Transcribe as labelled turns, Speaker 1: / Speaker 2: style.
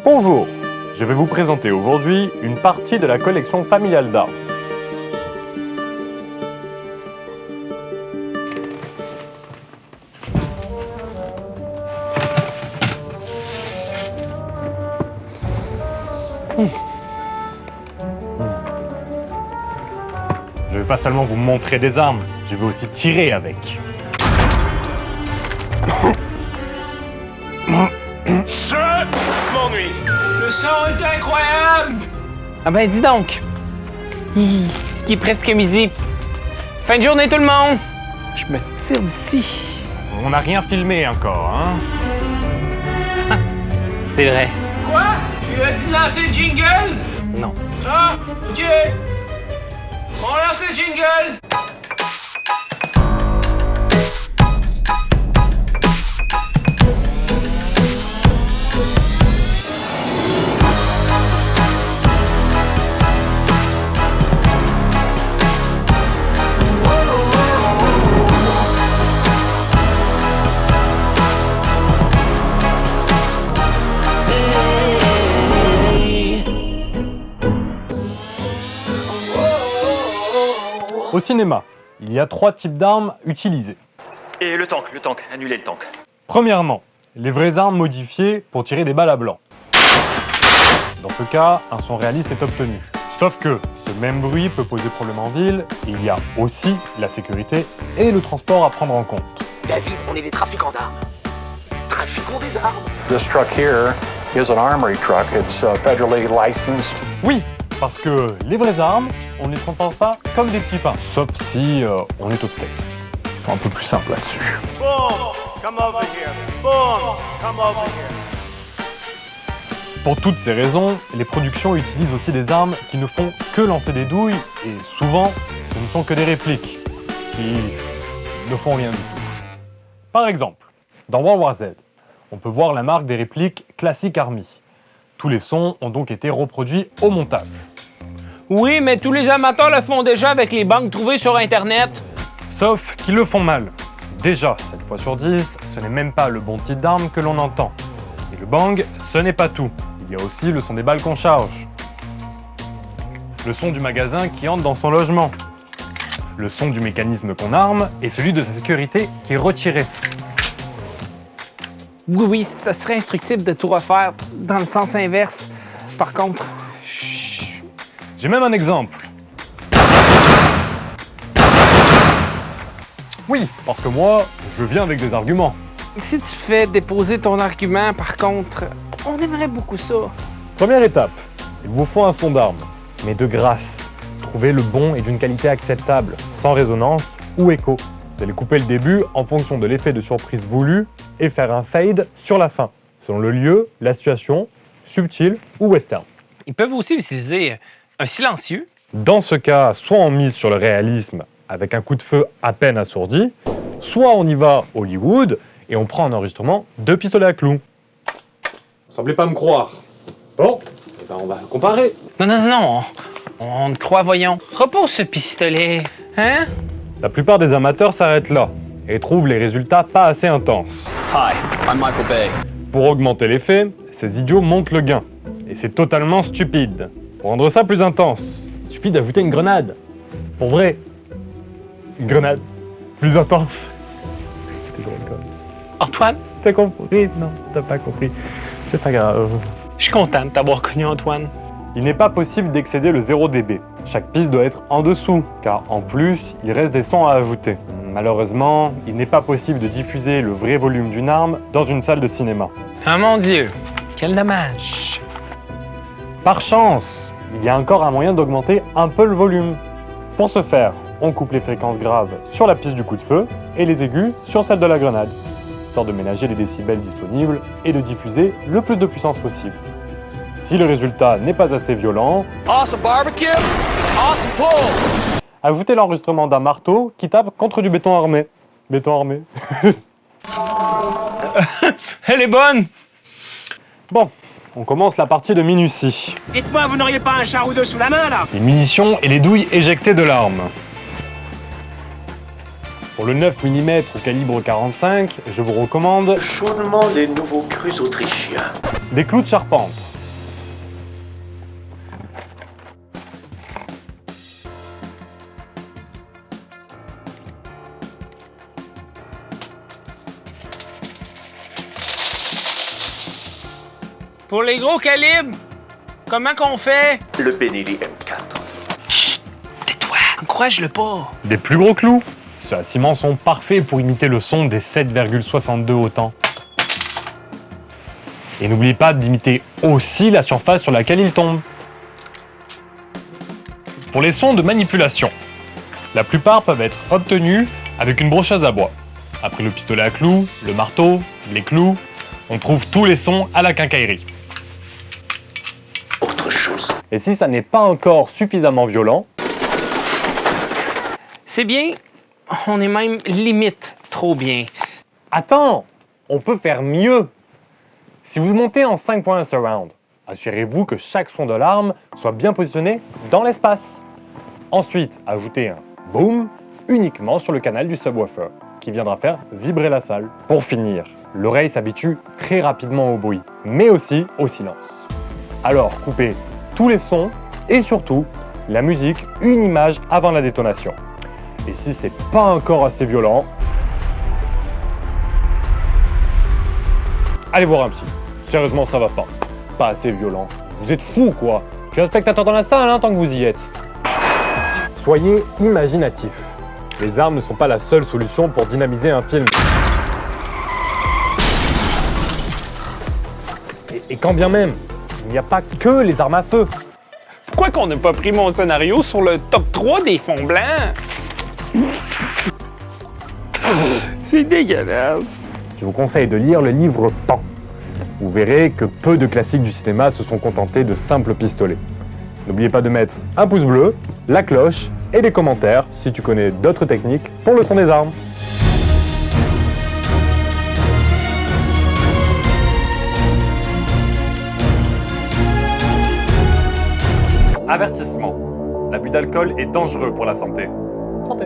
Speaker 1: Bonjour, je vais vous présenter aujourd'hui une partie de la collection familiale d'armes. Je vais pas seulement vous montrer des armes, je vais aussi tirer avec.
Speaker 2: Ça m'ennuie. Le son est incroyable.
Speaker 3: Ah ben dis donc, il est presque midi. Fin de journée tout le monde. Je me tire d'ici.
Speaker 1: On n'a rien filmé encore, hein?
Speaker 3: C'est vrai.
Speaker 2: Quoi? Tu as-tu lancé le jingle?
Speaker 3: Non.
Speaker 2: Ah, ok. On lance le jingle.
Speaker 1: Au cinéma, il y a 3 types d'armes utilisées.
Speaker 4: Et le tank, annulez le tank.
Speaker 1: Premièrement, les vraies armes modifiées pour tirer des balles à blanc. Dans ce cas, un son réaliste est obtenu. Sauf que ce même bruit peut poser problème en ville, et il y a aussi la sécurité et le transport à prendre en compte.
Speaker 5: David, on est des trafiquants d'armes. Trafiquons des armes.
Speaker 6: This truck here is an armory truck. It's federally licensed.
Speaker 1: Oui, parce que les vraies armes, on ne les transporte pas comme des petits pains. Sauf si on est au state. C'est un peu plus simple là-dessus.
Speaker 2: Boom, come over here. Boom, come over here.
Speaker 1: Pour toutes ces raisons, les productions utilisent aussi des armes qui ne font que lancer des douilles, et souvent, ce ne sont que des répliques, qui ne font rien du tout. Par exemple, dans World War Z, on peut voir la marque des répliques Classic Army. Tous les sons ont donc été reproduits au montage.
Speaker 3: Oui, mais tous les amateurs le font déjà avec les banques trouvées sur Internet.
Speaker 1: Sauf qu'ils le font mal. Déjà, 7 fois sur 10, ce n'est même pas le bon type d'arme que l'on entend. Et le bang, ce n'est pas tout. Il y a aussi le son des balles qu'on charge. Le son du magasin qui entre dans son logement. Le son du mécanisme qu'on arme et celui de sa sécurité qui est retiré.
Speaker 3: Oui, ça serait instructif de tout refaire dans le sens inverse. Par contre,
Speaker 1: J'ai même un exemple. Oui, parce que moi, je viens avec des arguments.
Speaker 3: si tu fais déposer ton argument, par contre, on aimerait beaucoup ça.
Speaker 1: Première étape, il vous faut un son d'arme, mais de grâce. Trouvez le bon et d'une qualité acceptable, sans résonance ou écho. Vous allez couper le début en fonction de l'effet de surprise voulu et faire un fade sur la fin, selon le lieu, la situation, subtil ou western.
Speaker 3: Ils peuvent aussi utiliser un silencieux.
Speaker 1: Dans ce cas, soit on mise sur le réalisme avec un coup de feu à peine assourdi, soit on y va Hollywood et on prend un enregistrement de pistolet à clous. Vous semblez pas me croire. Bon, eh ben on va comparer.
Speaker 3: Non, on te croit, voyons. Repose ce pistolet, hein?
Speaker 1: La plupart des amateurs s'arrêtent là et trouvent les résultats pas assez intenses.
Speaker 7: Hi, I'm Michael Bay.
Speaker 1: Pour augmenter l'effet, ces idiots montent le gain. Et c'est totalement stupide. Pour rendre ça plus intense, il suffit d'ajouter une grenade. Pour vrai. Une grenade. Plus intense. Je rigole.
Speaker 3: Antoine,
Speaker 1: T'as compris? Non, t'as pas compris. C'est pas grave.
Speaker 3: je suis content de t'avoir connu, Antoine.
Speaker 1: Il n'est pas possible d'excéder le 0 dB. Chaque piste doit être en dessous, car en plus, il reste des sons à ajouter. Malheureusement, il n'est pas possible de diffuser le vrai volume d'une arme dans une salle de cinéma.
Speaker 3: Ah mon Dieu, quel dommage.
Speaker 1: Par chance, il y a encore un moyen d'augmenter un peu le volume. Pour ce faire, on coupe les fréquences graves sur la piste du coup de feu et les aigus sur celle de la grenade, histoire de ménager les décibels disponibles et de diffuser le plus de puissance possible. Si le résultat n'est pas assez violent,
Speaker 7: Awesome barbecue, awesome pull.
Speaker 1: ajoutez l'enregistrement d'un marteau qui tape contre du béton armé. Béton armé.
Speaker 3: Elle est bonne.
Speaker 1: Bon, on commence la partie de minutie.
Speaker 2: Dites-moi, vous n'auriez pas un char ou deux sous la main, là?
Speaker 1: Les munitions et les douilles éjectées de l'arme. Pour le 9 mm au calibre 45, je vous recommande
Speaker 5: Chaudement les nouveaux crus autrichiens.
Speaker 1: des clous de charpente,
Speaker 3: Pour les gros calibres, comment qu'on fait?
Speaker 5: Le Benelli M4.
Speaker 3: Chut! Tais-toi! Encourage-le pas!
Speaker 1: Des plus gros clous. Ceux à ciment sont parfaits pour imiter le son des 7,62 autant. Et n'oubliez pas d'imiter aussi la surface sur laquelle ils tombent. Pour les sons de manipulation, la plupart peuvent être obtenus avec une brocheuse à bois. Après le pistolet à clous, le marteau, les clous, on trouve tous les sons à la quincaillerie.
Speaker 5: Autre chose.
Speaker 1: Et si ça n'est pas encore suffisamment violent,
Speaker 3: C'est bien, on est même limite trop bien.
Speaker 1: attends, on peut faire mieux. Si vous montez en 5 points surround, assurez-vous que chaque son de l'arme soit bien positionné dans l'espace. Ensuite, ajoutez un boom uniquement sur le canal du subwoofer, qui viendra faire vibrer la salle. Pour finir, l'oreille s'habitue très rapidement au bruit, mais aussi au silence. Alors coupez tous les sons et surtout la musique, une image avant la détonation. Et si c'est pas encore assez violent, allez voir un psy. Sérieusement, ça va pas. Pas assez violent. Vous êtes fous, quoi. Je suis un spectateur dans la salle, hein, tant que vous y êtes. Soyez imaginatifs. Les armes ne sont pas la seule solution pour dynamiser un film. Et quand bien même, il n'y a pas que les armes à feu.
Speaker 3: Pourquoi qu'on n'a pas pris mon scénario sur le top 3 des fonds blancs? C'est dégueulasse.
Speaker 1: Je vous conseille de lire le livre Pan. Vous verrez que peu de classiques du cinéma se sont contentés de simples pistolets. N'oubliez pas de mettre un pouce bleu, la cloche et des commentaires si tu connais d'autres techniques pour le son des armes. Avertissement. L'abus d'alcool est dangereux pour la santé. Santé.